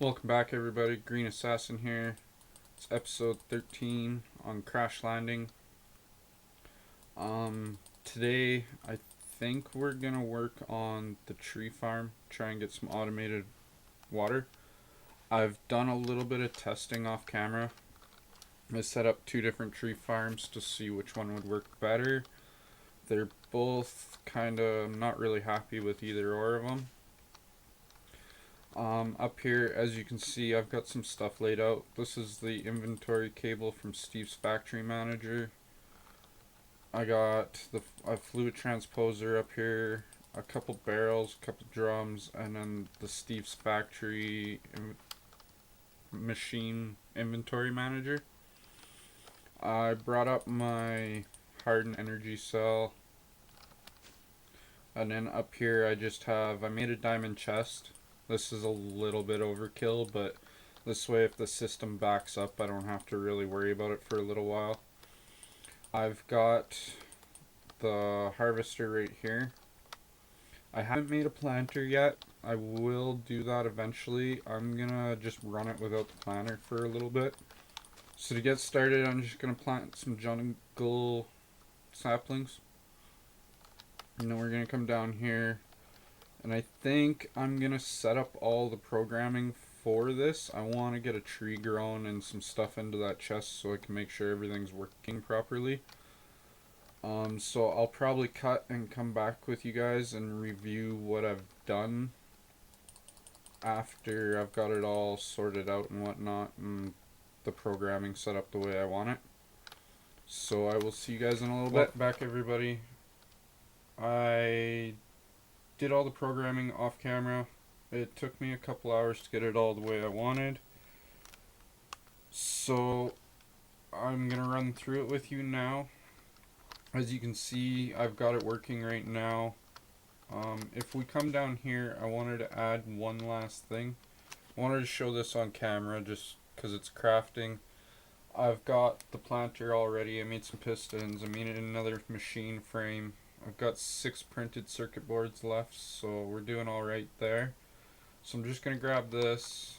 Welcome back, everybody. Green Assassin here. It's episode 13 on crash landing. Today I think we're gonna work on the tree farm, try and get some automated water. I've done a little bit of testing off camera. I set up two different tree farms to see which one would work better. They're both kind of not really happy with either or of them. Up here, as you can see, I've got some stuff laid out. This is the inventory cable from Steve's Factory Manager. I got a fluid transposer up here, a couple barrels, a couple drums, and then the Steve's Factory machine inventory manager. I brought up my hardened energy cell, and then up here I made a diamond chest. This is a little bit overkill, but this way if the system backs up, I don't have to really worry about it for a little while. I've got the harvester right here. I haven't made a planter yet. I will do that eventually. I'm gonna just run it without the planter for a little bit. So to get started, I'm just gonna plant some jungle saplings. And then we're gonna come down here. And I think I'm going to set up all the programming for this. I want to get a tree grown and some stuff into that chest so I can make sure everything's working properly. So I'll probably cut and come back with you guys and review what I've done after I've got it all sorted out and whatnot and the programming set up the way I want it. So I will see you guys in a little bit. Welcome back, everybody. I did all the programming off camera. It took me a couple hours to get it all the way I wanted. So I'm gonna run through it with you now. As you can see, I've got it working right now. If we come down here, I wanted to add one last thing. I wanted to show this on camera just because it's crafting. I've got the planter already. I made some pistons. I made another machine frame. I've got 6 printed circuit boards left, so we're doing alright there. So I'm just going to grab this.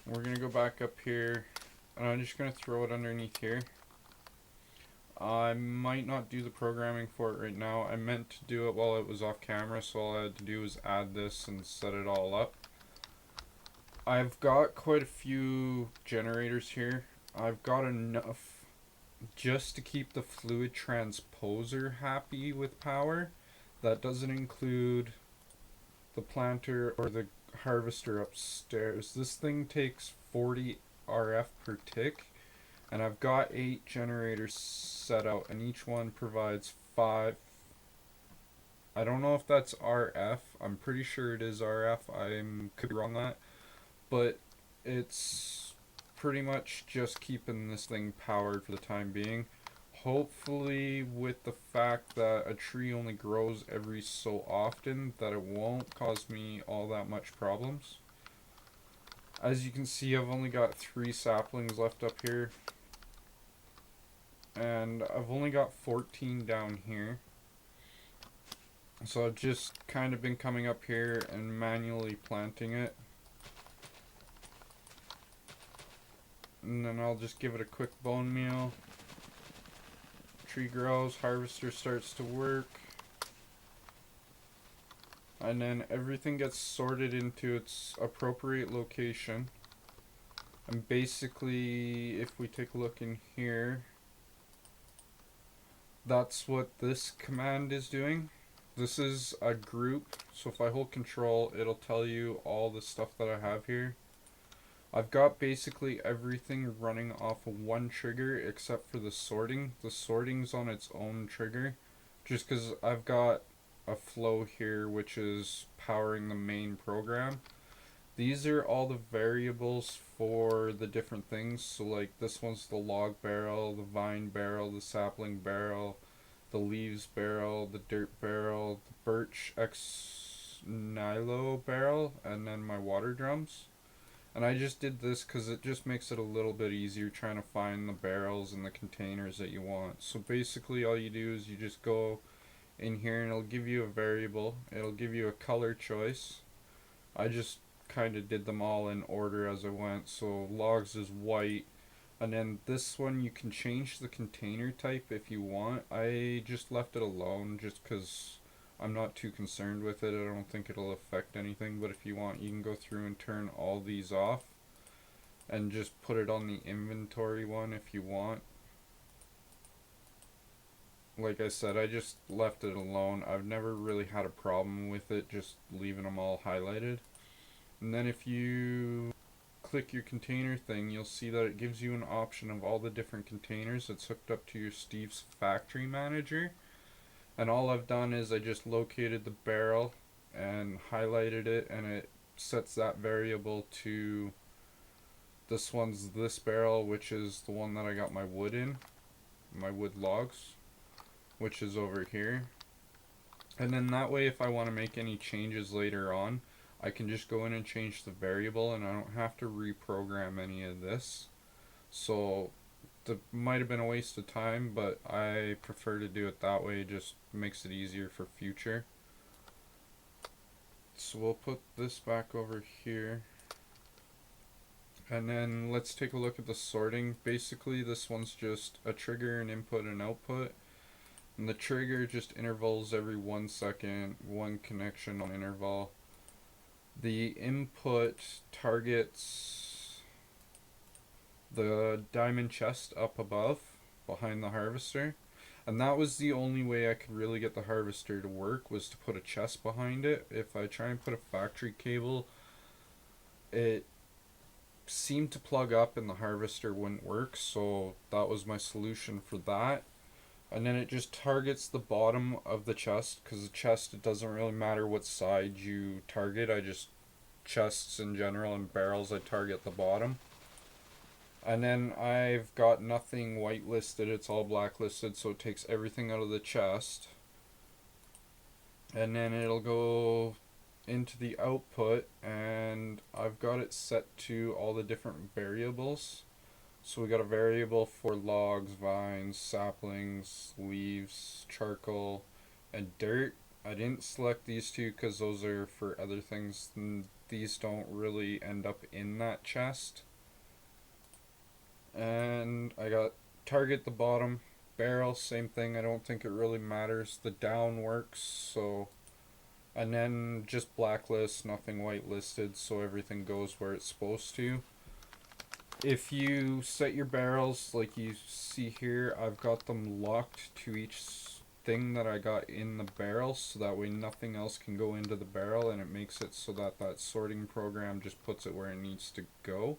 We're going to go back up here, and I'm just going to throw it underneath here. I might not do the programming for it right now. I meant to do it while it was off camera, so all I had to do was add this and set it all up. I've got quite a few generators here. I've got enough just to keep the fluid transposer happy with power. That doesn't include the planter or the harvester upstairs. This thing takes 40 RF per tick, and I've got 8 generators set out, and each one provides 5. I don't know if that's RF. I'm pretty sure it is RF. I could be wrong on that, but it's pretty much just keeping this thing powered for the time being. Hopefully, with the fact that a tree only grows every so often, that it won't cause me all that much problems. As you can see, I've only got 3 saplings left up here, and I've only got 14 down here. So I've just kind of been coming up here and manually planting it. And then I'll just give it a quick bone meal. Tree grows, harvester starts to work. And then everything gets sorted into its appropriate location. And basically, if we take a look in here, that's what this command is doing. This is a group, so if I hold control, it'll tell you all the stuff that I have here. I've got basically everything running off of one trigger except for the sorting. The sorting's on its own trigger, just because I've got a flow here which is powering the main program. These are all the variables for the different things. So like this one's the log barrel, the vine barrel, the sapling barrel, the leaves barrel, the dirt barrel, the birch ex nihilo barrel, and then my water drums. And I just did this because it just makes it a little bit easier trying to find the barrels and the containers that you want. So basically all you do is you just go in here and it'll give you a variable. It'll give you a color choice. I just kind of did them all in order as I went. So logs is white, and then this one you can change the container type if you want. I just left it alone just because I'm not too concerned with it. I don't think it'll affect anything, but if you want, you can go through and turn all these off and just put it on the inventory one if you want. Like I said, I just left it alone. I've never really had a problem with it, just leaving them all highlighted. And then if you click your container thing, you'll see that it gives you an option of all the different containers that's hooked up to your Steve's factory manager. And all I've done is I just located the barrel and highlighted it, and it sets that variable to this one's this barrel, which is the one that I got my wood in, my wood logs, which is over here. And then that way, if I want to make any changes later on, I can just go in and change the variable, and I don't have to reprogram any of this. So that might have been a waste of time, but I prefer to do it that way. It just makes it easier for future. So we'll put this back over here. And then let's take a look at the sorting. Basically, this one's just a trigger, an input, and output. And the trigger just intervals every 1 second, one connection on interval. The input targets the diamond chest up above, behind the harvester. And that was the only way I could really get the harvester to work, was to put a chest behind it. If I try and put a factory cable, it seemed to plug up and the harvester wouldn't work, so that was my solution for that. And then it just targets the bottom of the chest, because the chest, it doesn't really matter what side you target. I just, chests in general and barrels, I target the bottom. And then I've got nothing whitelisted, it's all blacklisted, so it takes everything out of the chest. And then it'll go into the output, and I've got it set to all the different variables. So we got a variable for logs, vines, saplings, leaves, charcoal, and dirt. I didn't select these two because those are for other things. These don't really end up in that chest. And I got target the bottom, barrel, same thing. I don't think it really matters. The down works, so. And then just blacklist, nothing whitelisted, so everything goes where it's supposed to. If you set your barrels like you see here, I've got them locked to each thing that I got in the barrel, so that way nothing else can go into the barrel, and it makes it so that that sorting program just puts it where it needs to go.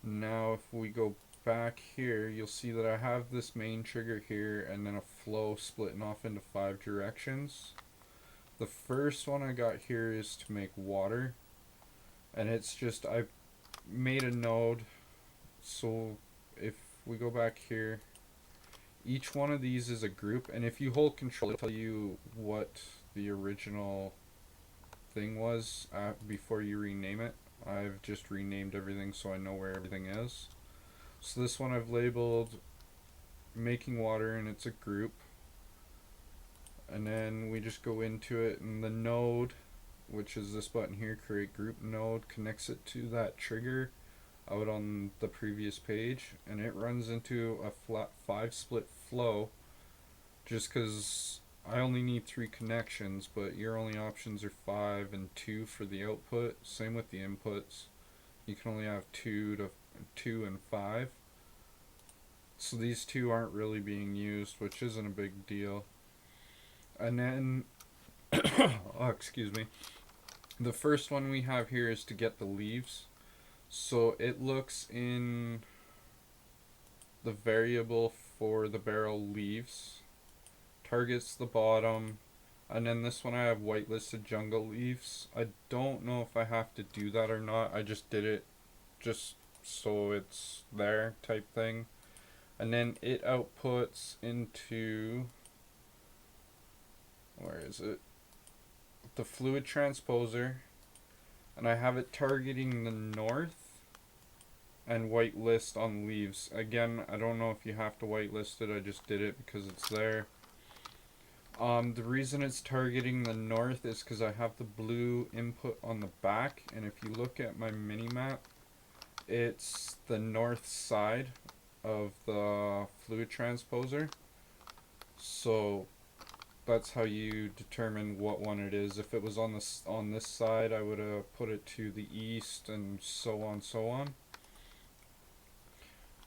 Now if we go back here, you'll see that I have this main trigger here and then a flow splitting off into 5 directions. The first one I got here is to make water, and it's just, I made a node. So if we go back here, each one of these is a group, and if you hold control, it'll tell you what the original thing was before you rename it. I've just renamed everything so I know where everything is. So this one I've labeled making water, and it's a group. And then we just go into it, and the node, which is this button here, create group node, connects it to that trigger out on the previous page, and it runs into a flat 5 split flow, just because I only need 3 connections, but your only options are 5 and 2 for the output. Same with the inputs, you can only have 2 and 5. So these 2 aren't really being used, which isn't a big deal. And then oh, excuse me, the first one we have here is to get the leaves. So it looks in the variable for the barrel leaves, targets the bottom, and then this one I have whitelisted jungle leaves. I don't know if I have to do that or not. I just did it just so it's there type thing. And then it outputs into, where is it? The fluid transposer, and I have it targeting the north and whitelist on leaves. Again, I don't know if you have to whitelist it, I just did it because it's there. The reason it's targeting the north is because I have the blue input on the back, and if you look at my mini map, it's the north side of the fluid transposer. So that's how you determine what one it is. If it was on this side, I would have put it to the east, and so on, so on.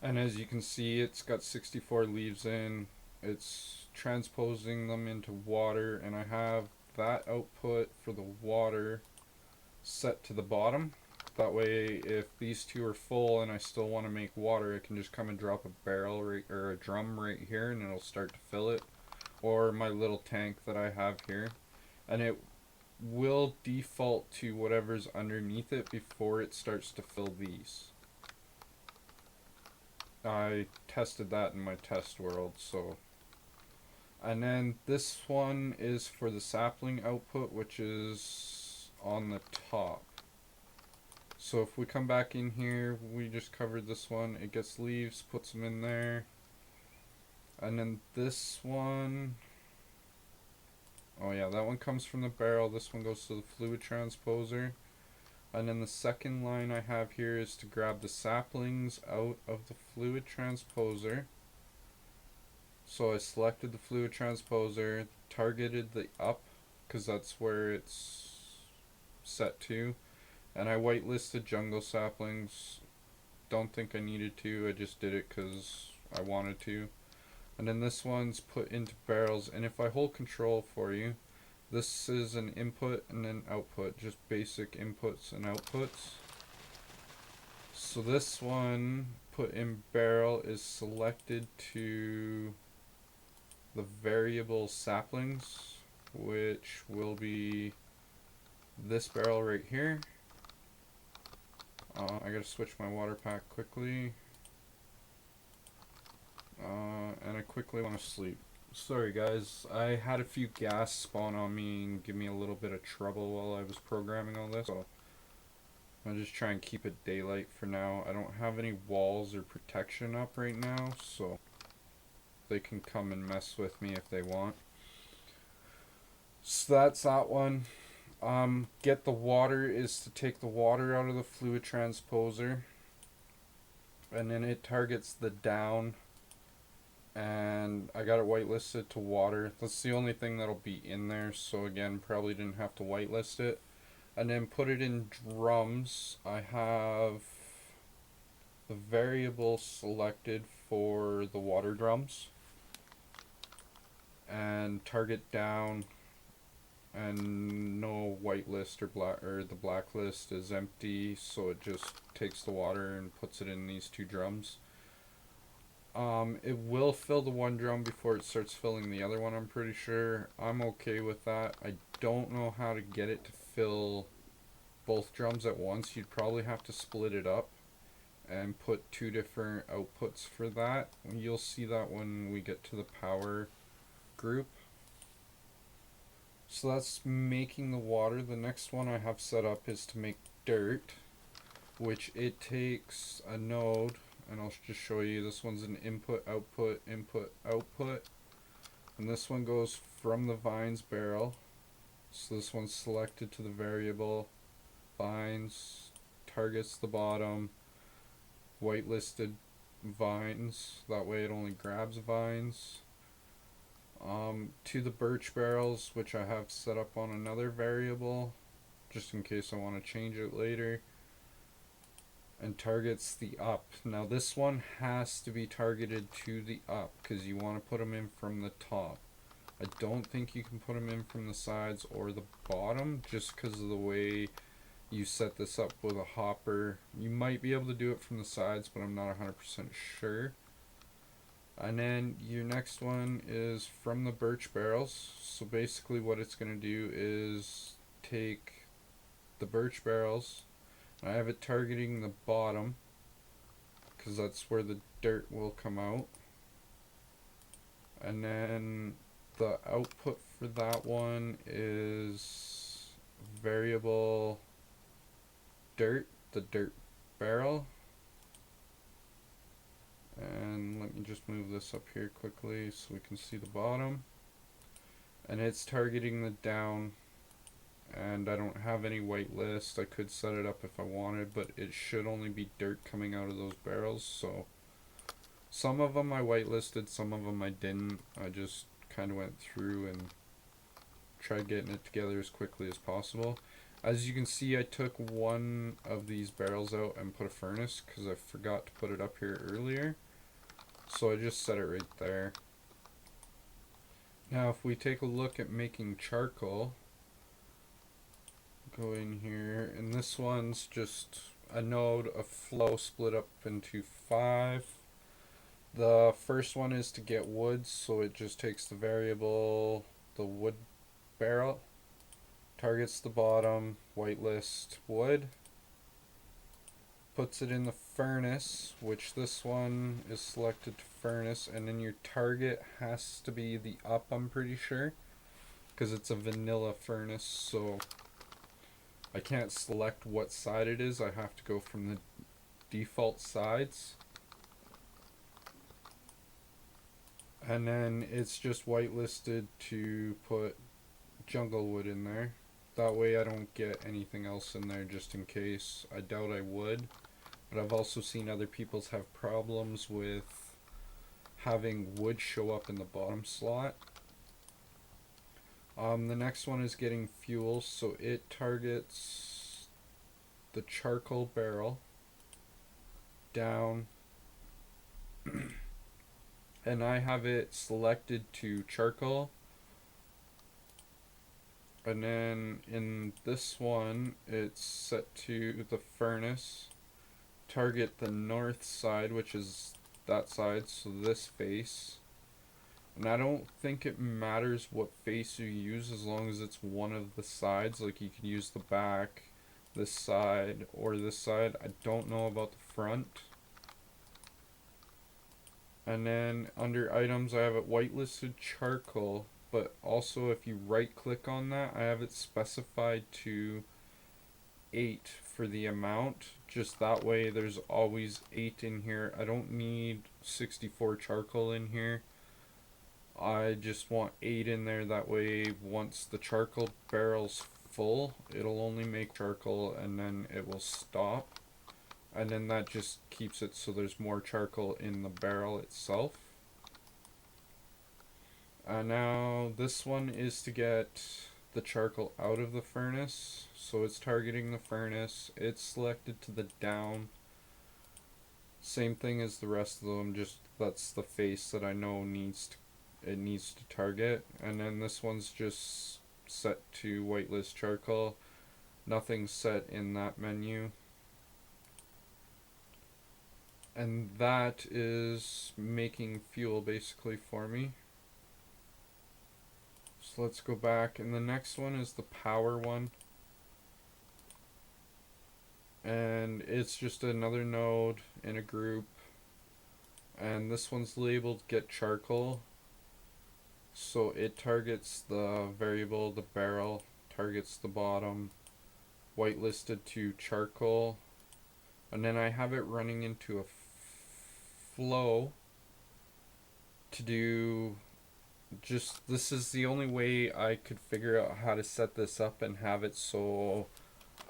And as you can see, it's got 64 leaves in. It's transposing them into water, and I have that output for the water set to the bottom. That way, if these two are full and I still want to make water, I can just come and drop a barrel or a drum right here, and it'll start to fill it. Or my little tank that I have here, and it will default to whatever's underneath it before it starts to fill these. I tested that in my test world, so. And then this one is for the sapling output, which is on the top. So if we come back in here, we just covered this one. It gets leaves, puts them in there. And then this one, oh yeah, that one comes from the barrel. This one goes to the fluid transposer. And then the second line I have here is to grab the saplings out of the fluid transposer. So I selected the fluid transposer, targeted the up, because that's where it's set to. And I whitelisted jungle saplings. Don't think I needed to, I just did it because I wanted to. And then this one's put into barrels, and if I hold control for you, this is an input and an output, just basic inputs and outputs. So this one put in barrel is selected to the variable saplings, which will be this barrel right here. I gotta switch my water pack quickly. And I quickly want to sleep. Sorry guys, I had a few gas spawn on me and give me a little bit of trouble while I was programming all this, so I'll just try and keep it daylight for now. I don't have any walls or protection up right now, so they can come and mess with me if they want. So that's that one. Get the water is to take the water out of the fluid transposer, and then it targets the down, and I got it whitelisted to water. That's the only thing that'll be in there, so again, probably didn't have to whitelist it. And then put it in drums. I have the variable selected for the water drums, and target down, and no whitelist or black, or the blacklist is empty, so it just takes the water and puts it in these two drums. It will fill the one drum before it starts filling the other one, I'm pretty sure. I'm okay with that. I don't know how to get it to fill both drums at once. You'd probably have to split it up and put two different outputs for that. You'll see that when we get to the power group. So that's making the water. The next one I have set up is to make dirt, which it takes a node, and I'll just show you. This one's an input, output, input, output. And this one goes from the vines barrel. So this one's selected to the variable vines, targets the bottom, whitelisted vines. That way it only grabs vines. To the birch barrels, which I have set up on another variable, just in case I want to change it later. And targets the up. Now this one has to be targeted to the up because you want to put them in from the top. I don't think you can put them in from the sides or the bottom just because of the way you set this up with a hopper. You might be able to do it from the sides, but I'm not 100% sure. And then your next one is from the birch barrels. So basically what it's going to do is take the birch barrels. I have it targeting the bottom because that's where the dirt will come out. And then the output for that one is variable dirt, the dirt barrel. And let me just move this up here quickly so we can see the bottom. and it's targeting the down, and I don't have any whitelist. I could set it up if I wanted, but it should only be dirt coming out of those barrels. So some of them I whitelisted, some of them I didn't. I just kind of went through and tried getting it together as quickly as possible. As you can see, I took one of these barrels out and put a furnace because I forgot to put it up here earlier. So I just set it right there. Now if we take a look at making charcoal, go in here, and this one's just a node of flow split up into 5. The first one is to get wood, so it just takes the variable, the wood barrel, targets the bottom, whitelist wood, puts it in the furnace, which this one is selected to furnace, and then your target has to be the up, I'm pretty sure, because it's a vanilla furnace, so I can't select what side it is. I have to go from the default sides. And then it's just whitelisted to put jungle wood in there. That way I don't get anything else in there just in case. I doubt I would. But I've also seen other people's have problems with having wood show up in the bottom slot. The next one is getting fuel, so it targets the charcoal barrel down. And I have it selected to charcoal. And then in this one, it's set to the furnace. Target the north side, which is that side, so this face. And I don't think it matters what face you use as long as it's one of the sides. Like you can use the back, this side, or this side. I don't know about the front. And then under items, I have it whitelisted charcoal, but also if you right click on that, I have it specified to 8 for the amount. Just that way there's always 8 in here. I don't need 64 charcoal in here. I just want 8 in there. That way once the charcoal barrel's full, it'll only make charcoal and then it will stop. And then that just keeps it so there's more charcoal in the barrel itself. Now this one is to get the charcoal out of the furnace. So it's targeting the furnace. It's selected to the down. Same thing as the rest of them, just that's the face that I know it needs to target. And then this one's just set to whitelist charcoal. Nothing's set in that menu. And that is making fuel basically for me. So let's go back, and the next one is the power one. And it's just another node in a group. And this one's labeled get charcoal. So it targets the variable, the barrel, targets the bottom, whitelisted to charcoal. And then I have it running into a flow to do just, this is the only way I could figure out how to set this up and have it so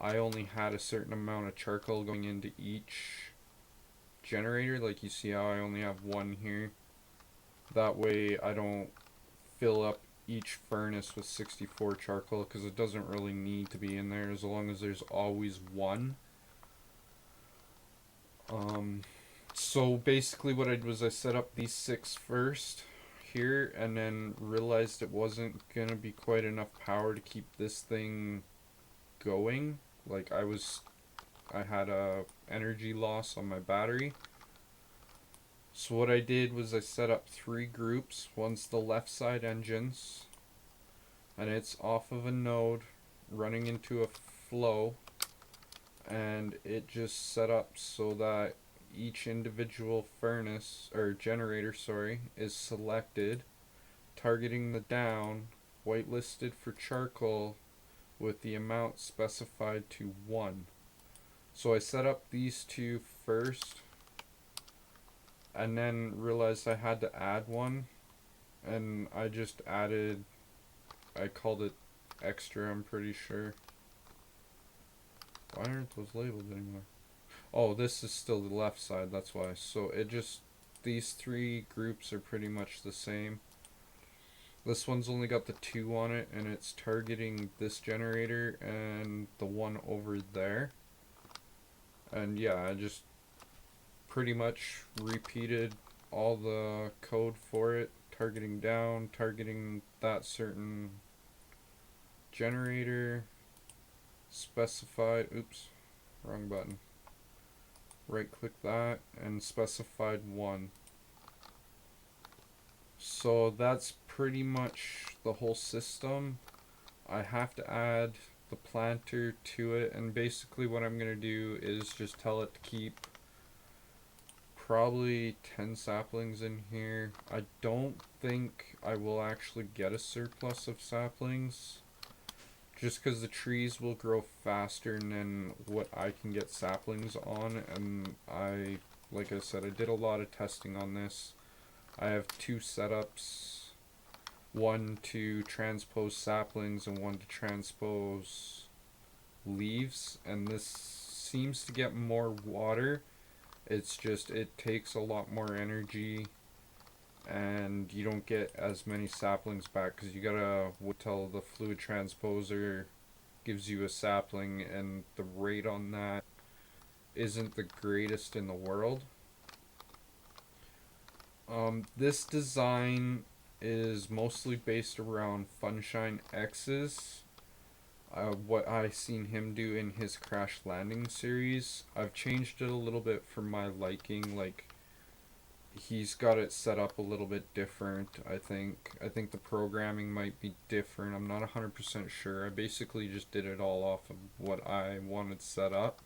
I only had a certain amount of charcoal going into each generator. Like you see how I only have one here. That way I don't fill up each furnace with 64 charcoal, because it doesn't really need to be in there as long as there's always one. So basically what I did was I set up these 6 first here, and then realized it wasn't gonna be quite enough power to keep this thing going. Like I had a energy loss on my battery. So what I did was I set up 3 groups. One's the left side engines, and it's off of a node running into a flow, and it just set up so that each individual furnace or generator, is selected, targeting the down, whitelisted for charcoal with the amount specified to 1. So I set up these 2 first, and then realized I had to add one, and I just added I called it extra, I'm pretty sure. Why aren't those labeled anymore? Oh, this is still the left side, that's why. So it just, these three groups are pretty much the same. This one's only got the 2 on it, and it's targeting this generator and the one over there. And yeah, I just pretty much repeated all the code for it, targeting down, targeting that certain generator, specified, oops, wrong button, right click that, and specified 1. So that's pretty much the whole system. I have to add the planter to it, and basically what I'm going to do is just tell it to keep probably 10 saplings in here. I don't think I will actually get a surplus of saplings, just because the trees will grow faster than what I can get saplings on. And like I said, I did a lot of testing on this. I have 2 setups, one to transpose saplings and one to transpose leaves, and this seems to get more water. It's just, it takes a lot more energy, and you don't get as many saplings back because you gotta wait till the fluid transposer gives you a sapling, and the rate on that isn't the greatest in the world. This design is mostly based around Funshine X's. What I seen him do in his Crash Landing series. I've changed it a little bit for my liking. Like, he's got it set up a little bit different. I think the programming might be different. I'm not 100% sure. I basically just did it all off of what I wanted set up.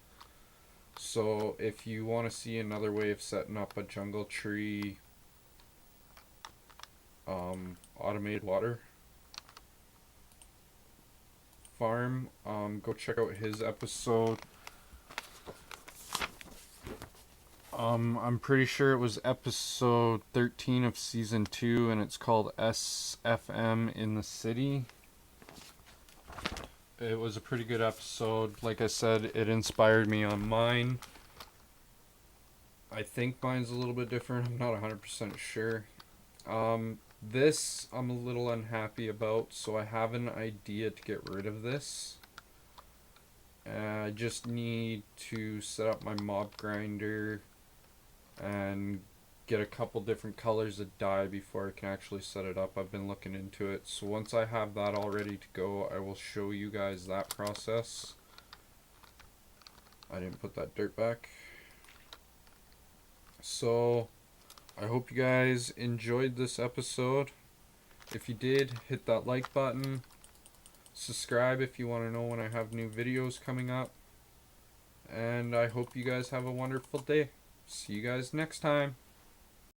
So if you want to see another way of setting up a jungle tree automated water farm, go check out his episode. I'm pretty sure it was episode 13 of season 2, and it's called SFM in the City. It was a pretty good episode. Like I said, it inspired me on mine. I think mine's a little bit different. I'm not 100% sure. This I'm a little unhappy about, so I have an idea to get rid of this. I just need to set up my mob grinder and get a couple different colors of dye before I can actually set it up. I've been looking into it, so once I have that all ready to go, I will show you guys that process. I didn't put that dirt back. So I hope you guys enjoyed this episode. If you did, hit that like button. Subscribe if you want to know when I have new videos coming up. And I hope you guys have a wonderful day. See you guys next time.